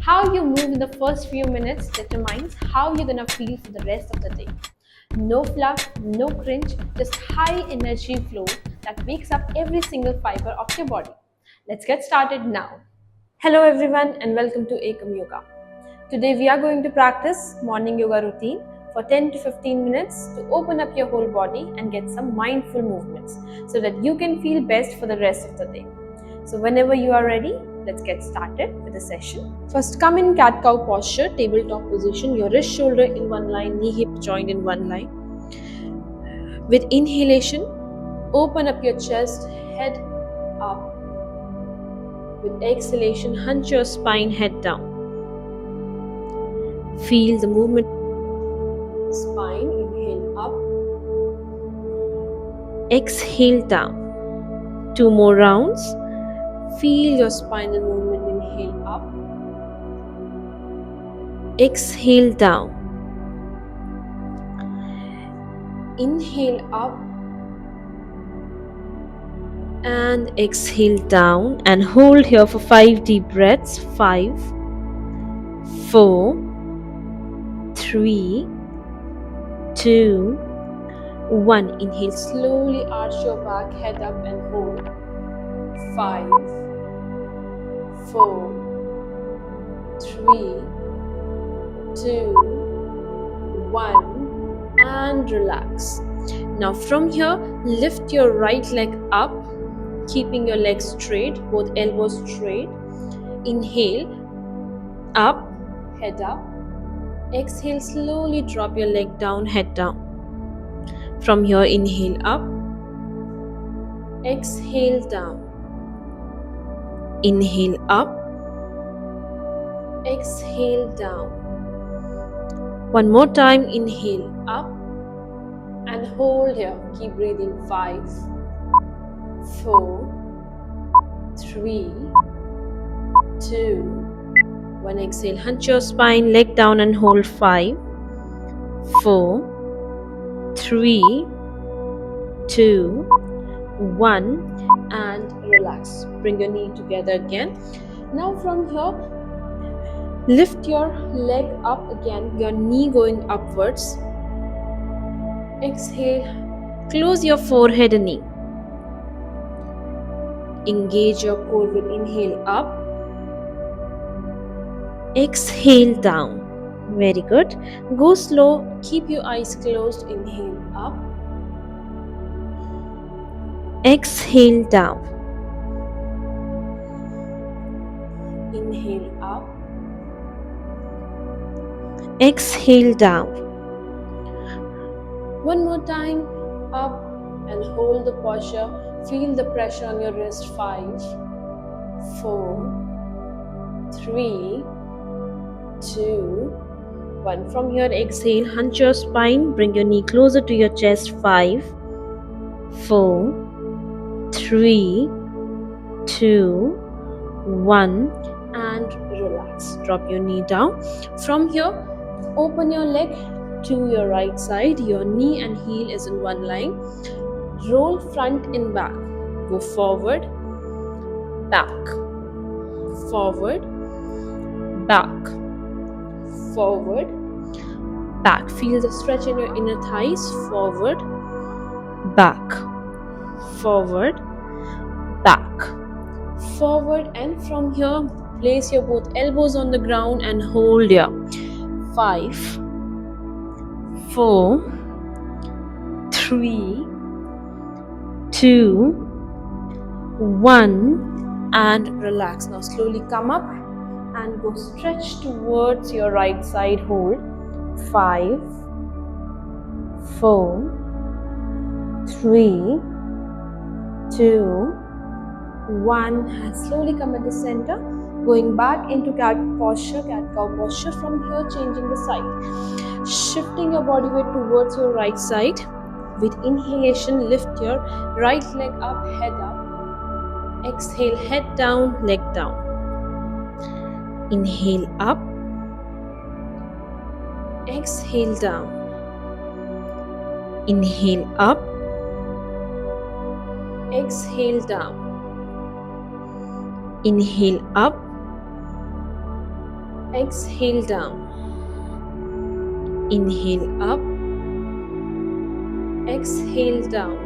How you move in the first few minutes determines how you're gonna feel for the rest of the day. No fluff, no cringe, just high energy flow that wakes up every single fiber of your body. Let's get started now. Hello everyone and welcome to Ekam Yoga. Today we are going to practice morning yoga routine for 10 to 15 minutes to open up your whole body and get some mindful movements so that you can feel best for the rest of the day. So whenever you are ready, let's get started with the session. First, come in cat-cow posture, tabletop position, your wrist shoulder in one line, knee hip joined in one line. With inhalation, open up your chest, head up. With exhalation, hunch your spine, head down. Feel the movement. Spine, inhale up. Exhale down. 2 more rounds. Feel your spinal movement. Inhale up. Exhale down. Inhale up. And exhale down. And hold here for 5 deep breaths. 5, 4, 3, 2, 1. Inhale, slowly arch your back, head up and hold. 5, 4, 3, 2, 1 and relax. Now from here, lift your right leg up, keeping your legs straight, both elbows straight. Inhale, up, head up. Exhale, slowly drop your leg down, head down. From here, inhale up, exhale down. Inhale up, exhale down. One more time, inhale up and hold here. Keep breathing. 5, 4, 3, 2, 1. Exhale, hunch your spine, leg down and hold. 5, 4, 3, 2, 1 and relax. Bring your knee together again. Now from here, lift your leg up again, your knee going upwards. Exhale, close your forehead and knee. Engage your core with inhale up, exhale down. Very good. Go slow, keep your eyes closed. Inhale up, exhale down. Inhale up, exhale down. One more time, up and hold the posture. Feel the pressure on your wrist. 5, 4, 3, 2, 1. From here, exhale, hunch your spine, bring your knee closer to your chest. 5, 4, 3, 2, 1 and relax. Drop your knee down. From here, open your leg to your right side. Your knee and heel is in one line. Roll front and back. Go forward, back, forward, back, forward, back. Feel the stretch in your inner thighs. Forward, back, forward, back, forward. And from here, place your both elbows on the ground and hold here. 5, 4, 3, 2, 1 and relax. Now slowly come up and go stretch towards your right side. Hold. 5, 4, 3, 2, 1 and slowly come at the center. Going back into cat posture, cat-cow posture. From here, changing the side. Shifting your body weight towards your right side. With inhalation, lift your right leg up, head up. Exhale, head down, leg down. Inhale up. Exhale down. Inhale up. Exhale down. Inhale up. Exhale down. Inhale up. Exhale down.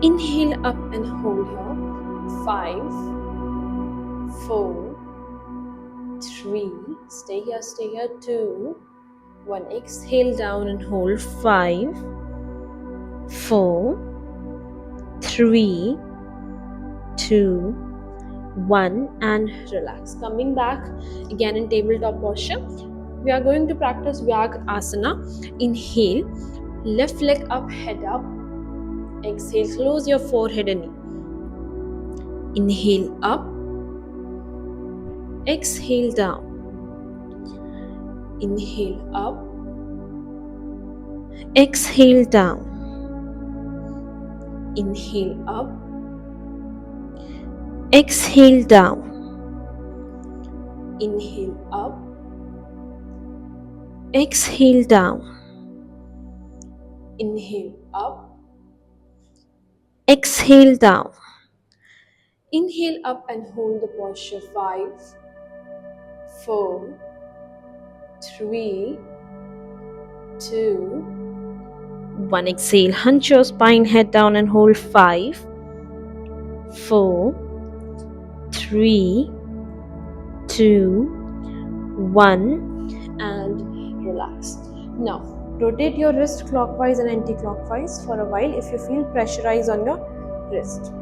Inhale up and hold here. 5, 4, 3. Stay here, 2, 1. Exhale down and hold. 5, 4, 3, 2, 1, and relax. Coming back again in tabletop posture. We are going to practice Vyag Asana. Inhale, left leg up, head up. Exhale, close your forehead and knee. Inhale up. Exhale down. Inhale up. Exhale down. Inhale up. Exhale down. Inhale up. Exhale down. Inhale up. Exhale down. Inhale up and hold the posture. 5, 4, 3, 2, 1. Exhale, hunch your spine, head down and hold. 5, 4, 3, 2, 1, and relax. Now, rotate your wrist clockwise and anti-clockwise for a while if you feel pressurized on your wrist.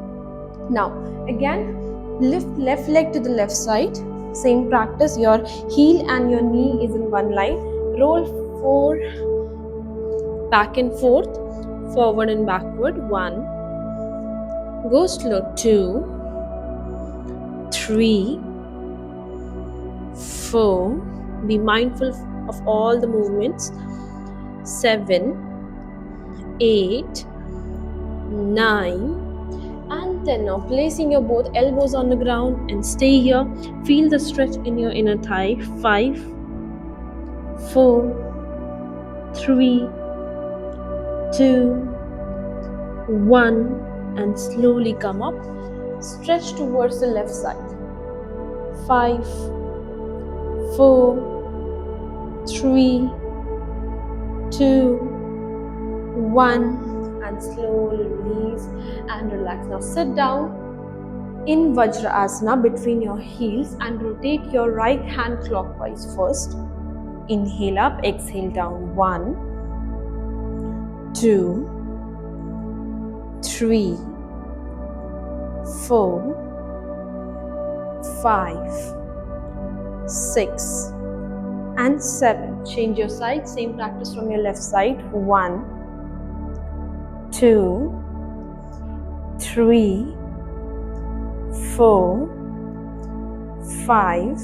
Now, again, lift left leg to the left side. Same practice, your heel and your knee is in one line. Roll 4 back and forth, forward and backward. 1. Go slow. 2, 3, 4. Be mindful of all the movements. 7, 8, 9, and 10. Now placing your both elbows on the ground and stay here. Feel the stretch in your inner thigh. 5, 4, 3, 2, 1, and slowly come up. Stretch towards the left side. 5, 4, 3, 2, 1, and slowly release and relax. Now sit down in Vajrasana between your heels and rotate your right hand clockwise first. Inhale up, exhale down. 1, 2, 3, 4, 5, 6, and 7. Change your side. Same practice from your left side. 1, 2, 3, 4, 5,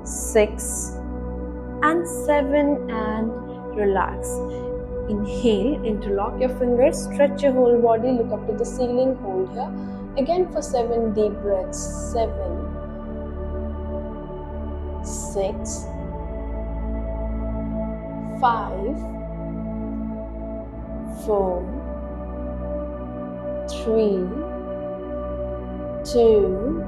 6, and 7, and relax. Inhale, interlock your fingers, stretch your whole body, look up to the ceiling, hold here. Again for 7 deep breaths. 7, 6, 5, 4, 3, 2,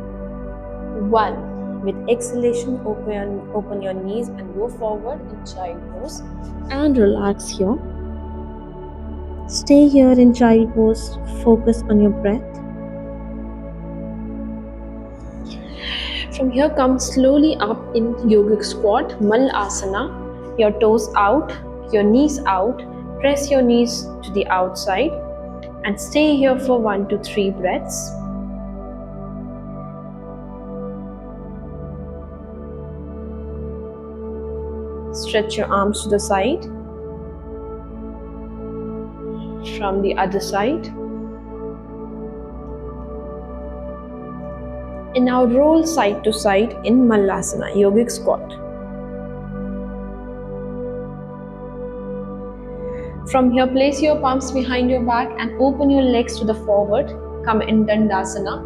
1. With exhalation, open your knees and go forward in child pose and relax here. Stay here in child pose. Focus on your breath. From here, come slowly up in yogic squat, Malasana. Your toes out, your knees out. Press your knees to the outside and stay here for 1 to 3 breaths. Stretch your arms to the side. From the other side. And now roll side to side in Malasana, yogic squat. From here, place your palms behind your back and open your legs to the forward. Come in Dandasana.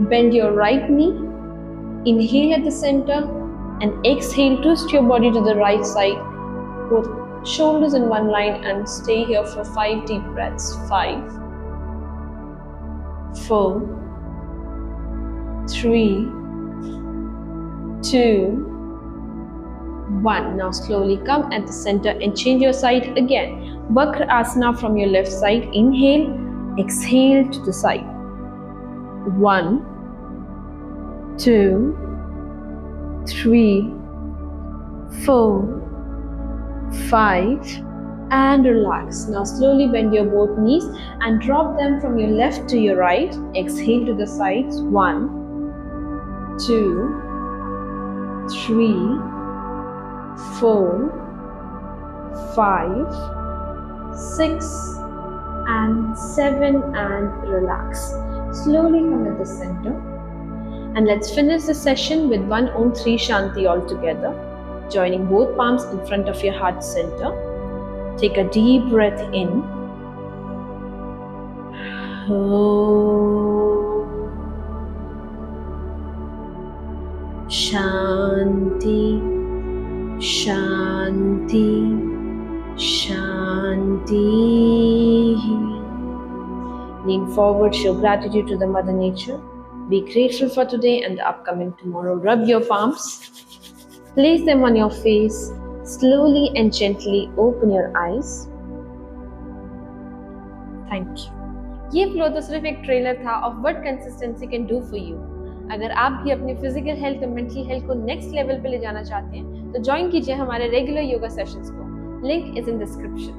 Bend your right knee. Inhale at the center and exhale, twist your body to the right side. Both shoulders in one line and stay here for 5 deep breaths. 5, 4, 3, 2, 1. Now slowly come at the center and change your side again. Vakrasana from your left side. Inhale, exhale to the side. 1, 2, 3, 4, 5, and relax. Now slowly bend your both knees and drop them from your left to your right. Exhale to the sides. 1, 2, 3, 4, 5, 6, and 7, and relax. Slowly come at the center. And let's finish the session with one Om 3 Shanti all together. Joining both palms in front of your heart center. Take a deep breath in. Om Shanti, Shanti, Shanti. Lean forward, show gratitude to the Mother Nature. Be grateful for today and the upcoming tomorrow. Rub your palms. Place them on your face. Slowly and gently open your eyes. Thank you. ये flow तो सिर्फ एक trailer था of what consistency can do for you. अगर आप भी अपनी physical health और मेंटल हेल्थ को नेक्स्ट लेवल पे ले जाना चाहते हैं तो ज्वाइन कीजिए हमारे रेगुलर योगा सेशंस को। Link is in description.